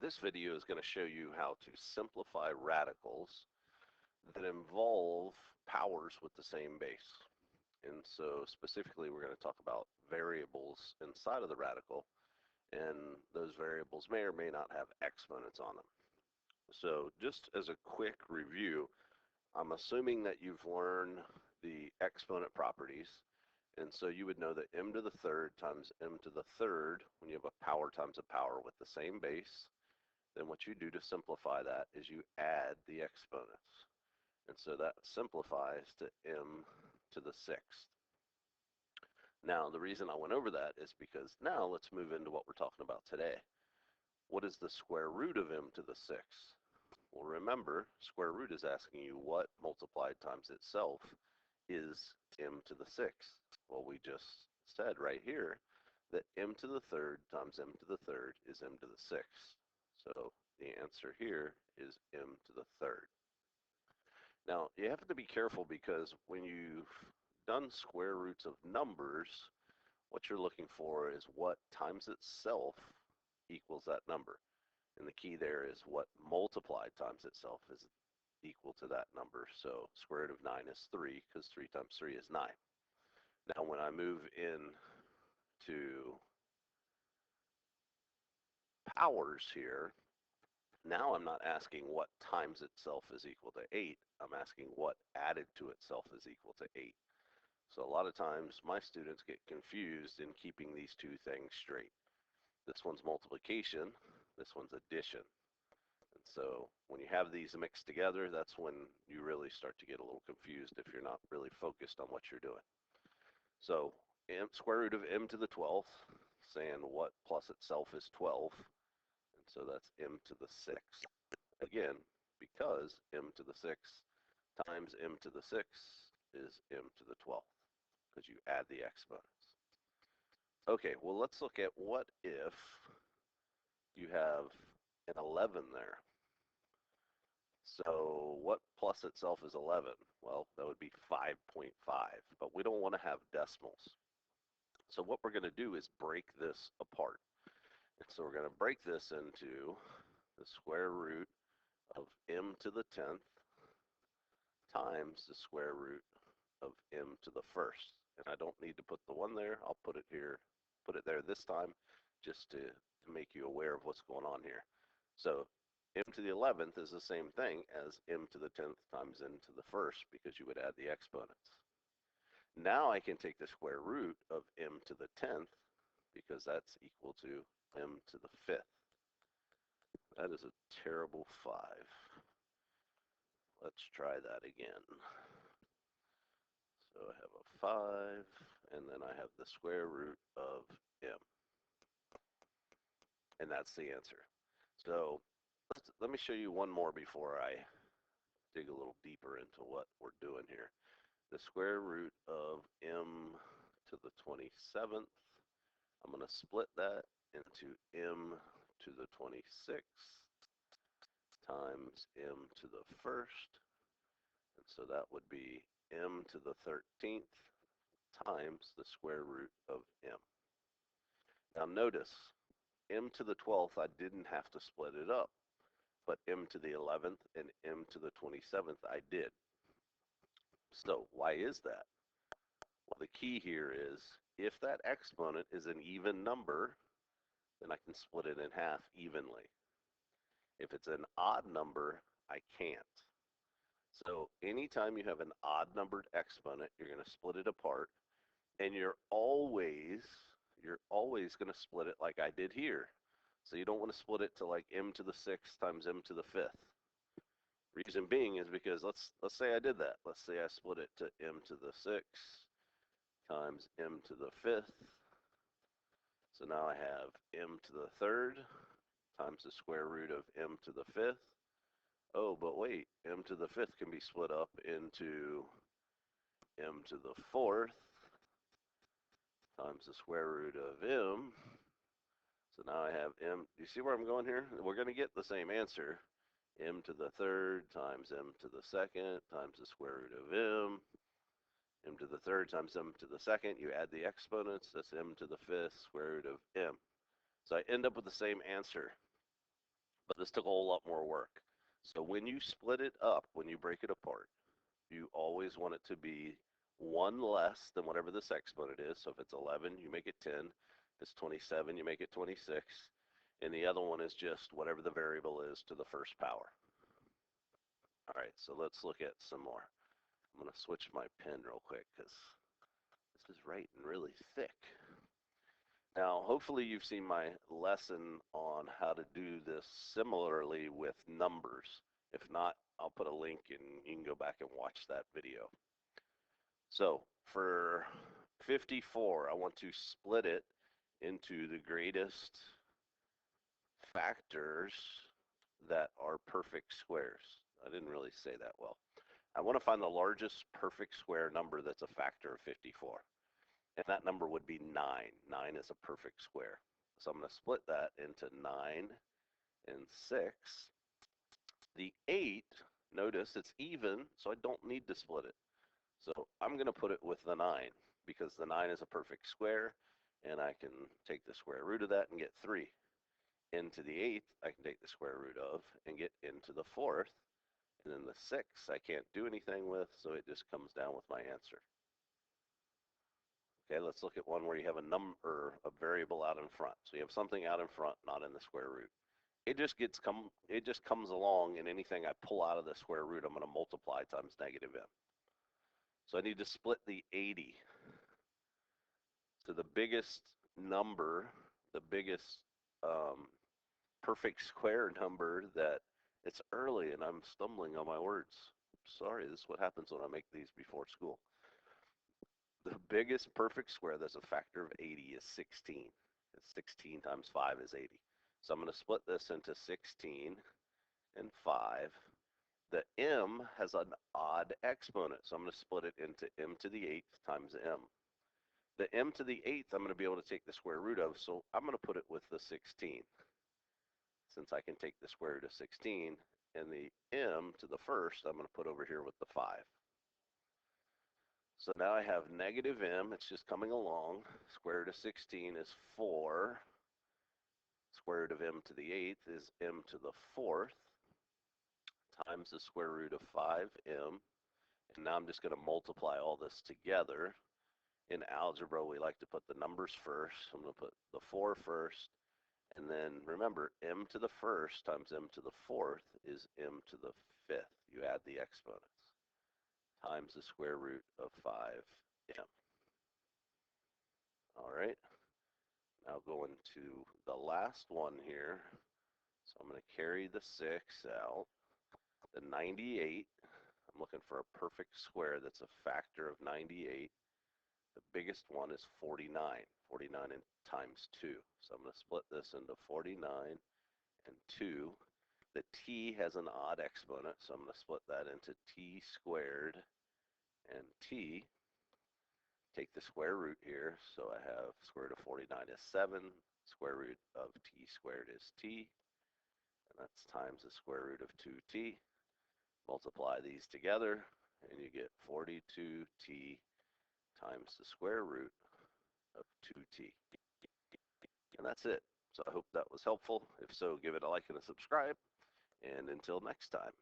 This video is going to show you how to simplify radicals that involve powers with the same base. And so specifically we're going to talk about variables inside of the radical, and those variables may or may not have exponents on them. So just as a quick review, I'm assuming that you've learned the exponent properties, and so you would know that m to the third times m to the third, when you have a power times a power with the same base, then what you do to simplify that is you add the exponents. And so that simplifies to m to the sixth. Now, the reason I went over that is because now let's move into what we're talking about today. What is the square root of m to the sixth? Well, remember, square root is asking you what multiplied times itself is m to the sixth. Well, we just said right here that m to the third times m to the third is m to the sixth. So the answer here is m to the third. Now, you have to be careful because when you've done square roots of numbers, what you're looking for is what times itself equals that number. And the key there is what multiplied times itself is equal to that number. So square root of 9 is 3, because 3 times 3 is 9. Now, when I move in to powers here, now I'm not asking what times itself is equal to 8. I'm asking what added to itself is equal to 8. So a lot of times my students get confused in keeping these two things straight. This one's multiplication, this one's addition. And so when you have these mixed together, that's when you really start to get a little confused if you're not really focused on what you're doing. So square root of m to the 12th, saying what plus itself is 12. And so that's m to the 6th. Again, because m to the 6th times m to the 6th is m to the 12th, because you add the exponents. Okay, well, let's look at what if you have an 11 there. So what plus itself is 11? Well, that would be 5.5, but we don't want to have decimals. So what we're going to do is break this apart. And so we're going to break this into the square root of m to the 10th times the square root of m to the first. And I don't need to put the 1 there. I'll put it here, put it there this time, just to make you aware of what's going on here. So m to the 11th is the same thing as m to the 10th times m to the first, because you would add the exponents. Now I can take the square root of m to the 10th, because that's equal to m to the 5th. That is a terrible 5. Let's try that again. So I have a 5, and then I have the square root of m. And that's the answer. So let me show you one more before I dig a little deeper into what we're doing here. The square root of m to the 27th, I'm going to split that into m to the 26th times m to the first. And so that would be m to the 13th times the square root of m. Now notice, m to the 12th, I didn't have to split it up, but m to the 11th and m to the 27th, I did. So why is that? Well, the key here is if that exponent is an even number, then I can split it in half evenly. If it's an odd number, I can't. So anytime you have an odd numbered exponent, you're going to split it apart, and you're always going to split it like I did here. So you don't want to split it to like m to the 6th times m to the 5th. Reason being is because let's say I did that. Let's say I split it to m to the 6th times m to the 5th. So now I have m to the 3rd times the square root of m to the 5th. Oh, but wait, m to the 5th can be split up into m to the 4th times the square root of m. So now I have m. Do you see where I'm going here? We're going to get the same answer. M to the 3rd times m to the 2nd times the square root of m. M to the 3rd times m to the 2nd. You add the exponents. That's m to the 5th square root of m. So I end up with the same answer. but this took a whole lot more work. So when you split it up, when you break it apart, you always want it to be one less than whatever this exponent is. So if it's 11, you make it 10. If it's 27, you make it 26. And the other one is just whatever the variable is to the first power. All right, so let's look at some more. I'm going to switch my pen real quick because this is writing really thick. Now, hopefully you've seen my lesson on how to do this similarly with numbers. If not, I'll put a link and you can go back and watch that video. So for 54, I want to split it into the greatest factors that are perfect squares. I didn't really say that well. I want to find the largest perfect square number that's a factor of 54. And that number would be 9. 9 is a perfect square. So I'm going to split that into 9 and 6. The 8, notice it's even, so I don't need to split it. So I'm going to put it with the 9 because the 9 is a perfect square, and I can take the square root of that and get 3. Into the 8th, I can take the square root of and get into the 4th. And then the 6 I can't do anything with, so it just comes down with my answer. Okay, let's look at one where you have a number, a variable out in front. So you have something out in front, not in the square root. It just comes along, and anything I pull out of the square root, I'm going to multiply times negative m. So I need to split the 80. So the biggest number, the biggest perfect square number that it's early and I'm stumbling on my words. Sorry, this is what happens when I make these before school. The biggest perfect square that's a factor of 80 is 16. 16 times 5 is 80. So I'm going to split this into 16 and 5. The m has an odd exponent, so I'm going to split it into m to the 8th times m. The m to the 8th I'm going to be able to take the square root of, so I'm going to put it with the 16. Since I can take the square root of 16, and the m to the first I'm going to put over here with the 5. So now I have negative m, it's just coming along. Square root of 16 is 4. Square root of m to the 8th is m to the 4th times the square root of 5m. And now I'm just going to multiply all this together. In algebra, we like to put the numbers first. I'm going to put the 4 first. And then remember, m to the first times m to the 4th is m to the 5th. You add the exponents times the square root of 5m. All right. Now going to the last one here. So I'm going to carry the 6 out. The 98, I'm looking for a perfect square that's a factor of 98. The biggest one is 49. 49 times 2. So I'm going to split this into 49 and 2. The t has an odd exponent, so I'm going to split that into t squared and t. Take the square root here, so I have square root of 49 is 7. Square root of t squared is t, and that's times the square root of 2t. Multiply these together, and you get 42t times the square root of 2t. And that's it. So I hope that was helpful. If so, give it a like and a subscribe. And until next time.